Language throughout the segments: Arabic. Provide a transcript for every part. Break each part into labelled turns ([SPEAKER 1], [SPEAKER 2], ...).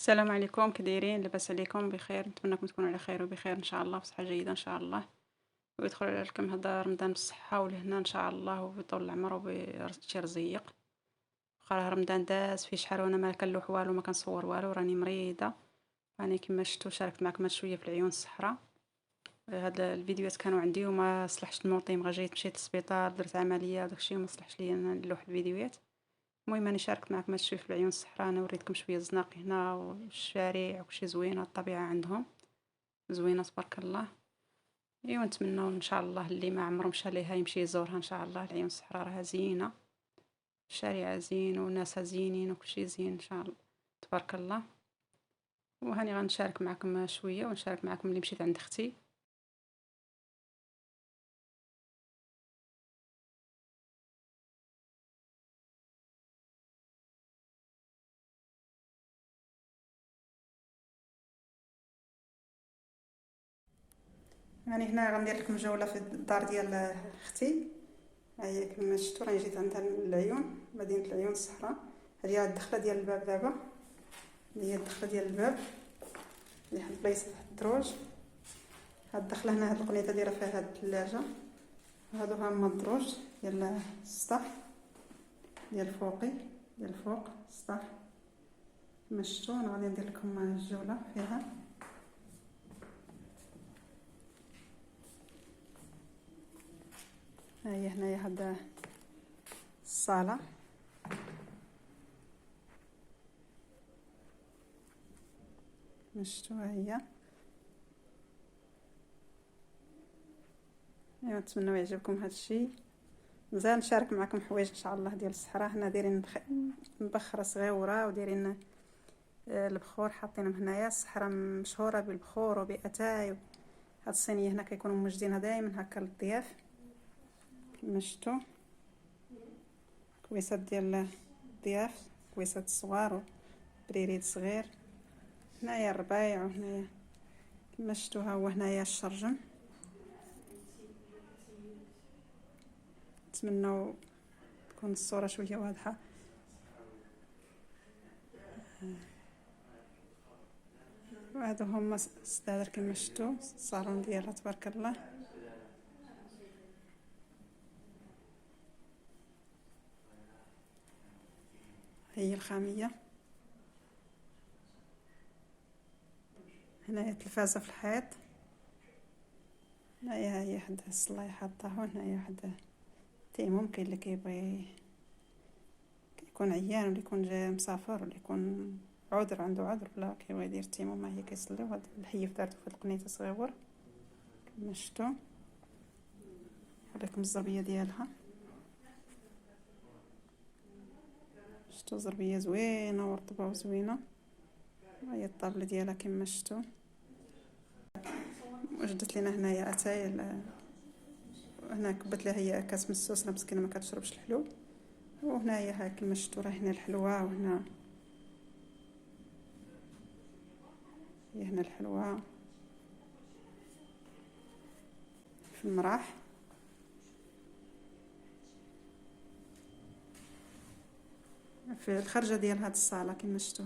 [SPEAKER 1] السلام عليكم، كي دايرين؟ لاباس عليكم؟ بخير، نتمنىكم تكونوا على خير وبخير ان شاء الله، بصحه جيده ان شاء الله، ويدخل عليكم هذا رمضان بالصحه والهنا ان شاء الله، وبطول العمر وبشي رزيق. واخا رمضان داز فيه شحال وانا ما كنلوح والو، ما كنصور والو، راني مريضه. راني كما شفتوا شاركت معكم هاد شويه في العيون الصحراء. هاد الفيديوهات كانوا عندي وما صلحش نوطيهم، غير جيت مشيت للسبيطار درت عمليه وداكشي وما صلحش ليا نلوح الفيديوهات. المهم راني شاركت معكم هاد الشويه في العيون الصحراء، انا وريتكم شويه الزناقي هنا والشارع وكلشي زوينه، الطبيعه عندهم زوينه تبارك الله. ايوا نتمنوا ان شاء الله اللي ما عمره مشى ليها يمشي يزورها ان شاء الله. العيون الصحراء راها زينه، الشارع زين وناسها زينين وكلشي زين ان شاء الله تبارك الله. وهاني غنشارك معكم شويه، ونشارك معكم اللي مشيت عند اختي. يعني هنا غندير لكم جوله في الدار ديال اختي. هي كما شفتوا راني جيت عندها العيون، مدينه العيون الصحراء. هذه هي الدخله ديال الباب دابا، هذه هي الدخله ديال الباب اللي واحد البلايصه تحت الدروج. هاد الدخله هنا، هاد القنيطه دايره فيها هاد الثلاجه، هادو هما الدروج ديال السطح ديال فوقي، ديال الفوق السطح كما شفتوا. انا غادي ندير لكم الجوله فيها. ها هي هنايا هاد الصاله، كما شفتوا. ها هي. ايوا نتمنى يعجبكم هذا الشيء. مازال نشارك معكم حوايج ان شاء الله ديال الصحراء. هنا دايرين مبخره صغيره ودايرين البخور حاطينهم هنايا. الصحراء مشهوره بالبخور وباتاي. هاد الصينيه هنا كيكونوا موجدينها دائما هكا للضياف كما شفتوا. كويسات ديال الضياف، كويسات صغار وبريريد صغير. هنايا الربايع، وهنايا كما شفتوا ها هو هنايا الشرجم. نتمنى تكون الصوره شويه واضحه. وهذا هما السدادر كما شفتوا، الصالون ديالها تبارك الله. هي الخاميه. هنايا التلفازه في الحيط. هنايا هي واحد الصلايه حاطاها، هنايا واحد تيمم. كاين اللي كيبغي كيكون عيان، ولا يكون جاي مسافر، ولا يكون عذر عنده عذر، ولا كيبغي يدير التيمم هي كيصلي. وهاد الحيف دارتو في القنيطه صغيور كما شفتوا. نوريكم الزربيه ديالها. شفتوا زربيه زوينه ورطبه وزوينه. هي الطابله ديالها كما شفتوا. وجدت لنا هنايا اتاي. هنا كبت لها هي كاس مسوس، مسكينه ما كتشربش الحلو. وهنايا ها كما شفتوا راه هنا الحلوه، وهنا هي هنا الحلوه في المراح. في الخرجه ديال هاد الصاله كما شفتوا.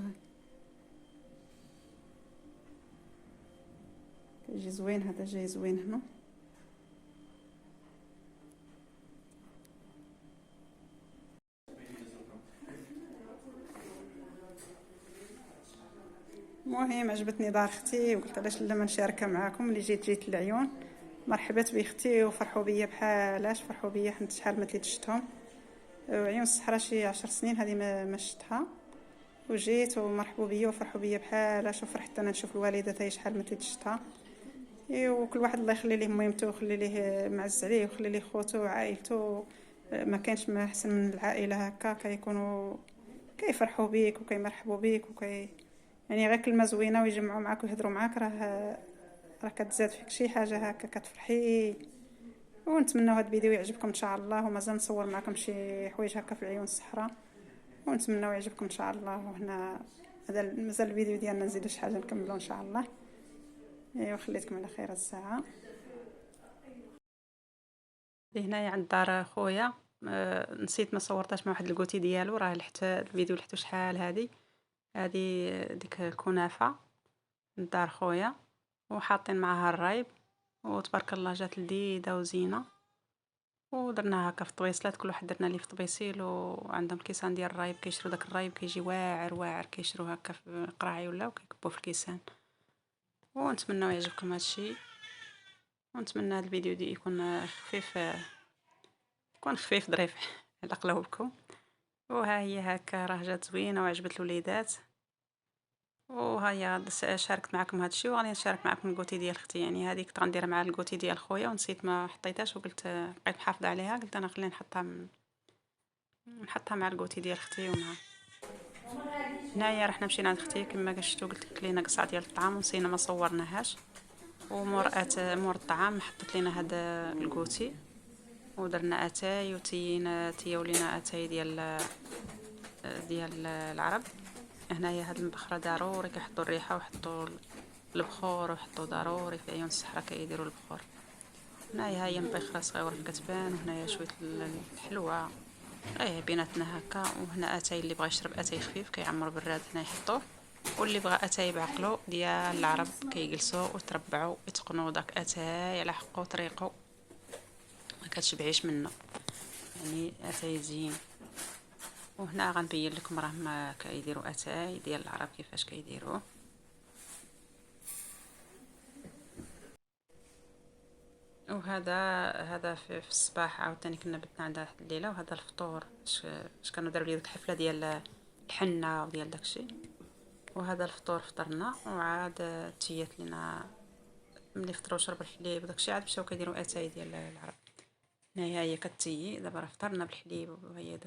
[SPEAKER 1] كيجي زوين، هذا جاي زوين هنا. المهم عجبتني دار اختي، وقلت علاش لا ما نشاركها معاكم. اللي جيت للعيون، مرحبا باختي، وفرحوا بيا بحالاش فرحوا بيا، حنت شحال ما تليت شفتهم. عيون الصحراء شي 10 سنين هذه ما شفتها، وجيت ومرحبوا بيا وفرحوا بيا بحالاش. وفرحت انا نشوف الوالده تاهي شحال ما تليت شفتها. وكل واحد الله يخلي ليه ميمته، ويخلي ليه معز عليه، ويخلي ليه خوته وعائلته. ما كانش ما احسن من العائله هكا، كيكونوا كيفرحوا بيك وكيمرحبوا بيك يعني غير كلمه زوينه ويجمعوا معاك ويهضروا معاك، راه كتزاد فيك شي حاجه هكا كتفرحي. ونتمنى هذا الفيديو يعجبكم ان شاء الله، ومازال نصور معكم شي حوايج هكا في العيون الصحراء، ونتمنى يعجبكم ان شاء الله. وهنا هذا مازال الفيديو ديالنا نزيدو شي حاجه نكملو ان شاء الله. ايوا خليتكم على خير الساعه. هنايا عند دار خويا. نسيت ما صورتهاش مع واحد الكوتي ديالو، راه لحت الفيديو لحتو شحال هادي. هذه ديك الكنافة من دار خويا، وحاطين معاها الرايب، وتبارك الله جات لذيذة وزينة. ودرناها هكا في طبيصلات، كل واحد درنا ليه في طبيسيل، وعندهم كيسان ديال الرايب كيشرو داك الرايب كيجي واعر واعر، كيشروه هكا في قراعي ولا وكيكبوه في الكيسان. ونتمنى يعجبكم هادشي، ونتمنى هاد الفيديو دي يكون خفيف، يكون خفيف ظريف على قلوبكم. وها هي هكا راه جات زوينه وعجبت الوليدات. وهيا شاركت معكم هادشي، وغادي نشارك معكم الكوتي ديال اختي. يعني هذيك كنت غنديرها مع الكوتي ديال خويا ونسيت ما حطيتهاش، وقلت بقيت محافظه عليها، قلت انا خلينا نحطها مع الكوتي ديال اختي. ومع هنايا رحنا مشينا عند اختي كما شفتوا، قلت لك لينا قصعه ديال الطعام ونسينا ما صورناهاش. مور الطعام حطيت لينا هذا الكوتي، ودرنا اتاي تياو لينا اتاي ديال العرب. هنايا هاد المبخره ضروري كيحطوا الريحه ويحطوا البخور، ويحطوا ضروري في عيون الصحراء كيديروا البخور. هنايا هي مبخره صغيره كتبان، وهنايا شويه الحلوى بيناتنا هكا. وهنا اتاي اللي بغى يشرب اتاي خفيف كيعمر براد هنا يحطوه، واللي بغى اتاي بعقلو ديال العرب كيجلسوا وتربعوا يتقنوا داك اتاي على حقه طريقه، ما كتشبعيش منه، يعني اتاي زين. وهنا غنبين لكم راه ما كيديروا اتاي ديال العرب كيفاش كيديروه. وهذا في الصباح عاوتاني كنا بتنا عندها واحد الليله. وهذا الفطور اش كانوا داروا لي ديك الحفله ديال الحنه وديال داكشي. وهذا الفطور فطرنا، وعاد تيات لينا ملي فطروا وشربوا الحليب وداكشي، عاد مشاو كيديروا اتاي ديال العرب. هنايا هي كتيي دابا، راه فطرنا بالحليب. وهي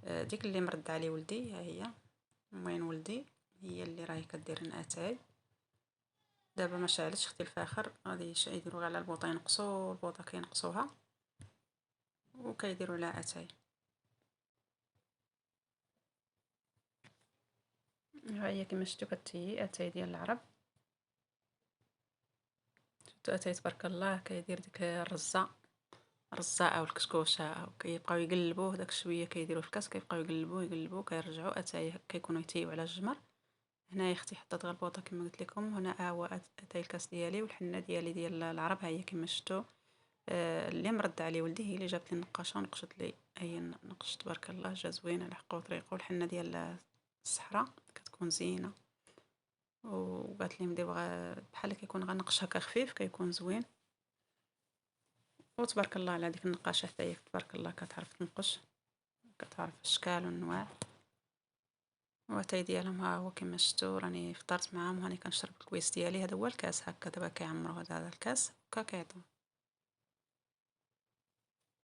[SPEAKER 1] ديك اللي مرد عليه ولدي، ها هي وين ولدي، هي اللي راهي كدير لنا اتاي. دابا ما شعلتش اختي الفاخر، غادي يديروا على البوطه، ينقصوا البوطه كينقصوها وكيديروا لها اتاي. ها هي كما شفتوا كتيي اتاي ديال العرب. شفتوا اتاي تبارك الله كيدير ديك الرزه او الكسكوشه، او كيبقاو يقلبوه داك شويه كيديروه في الكاس، كيبقاو يقلبوه كيرجعوا اتاي كيكونوا يتيو على الجمر. هنايا اختي حطات غير البوطه كما قلت لكم. هنا هو اتاي الكاس ديالي، والحنه ديالي ديال العرب ها هي كما شفتوا. اللي مرد عليه ولدي هي اللي جابت لي النقاشه ونقشت لي، هي نقشت تبارك الله جا زوين على حقه وطريقه. والحنه ديال الصحراء كتكون زينه، وقالت لي مدي بغا بحال كيكون غنقش هكا خفيف كيكون زوين. وتبارك الله على ديك النقاشه حتى هي تبارك الله كتعرف تنقش، كتعرف الاشكال والانواع. واتاي ديالهم ها هو كما شفتوا. راني فطرت معاهم وهاني كنشرب الكويس ديالي. هذا هو الكاس هكا دابا كيعمروا هذا الكاس هكا كيعطوا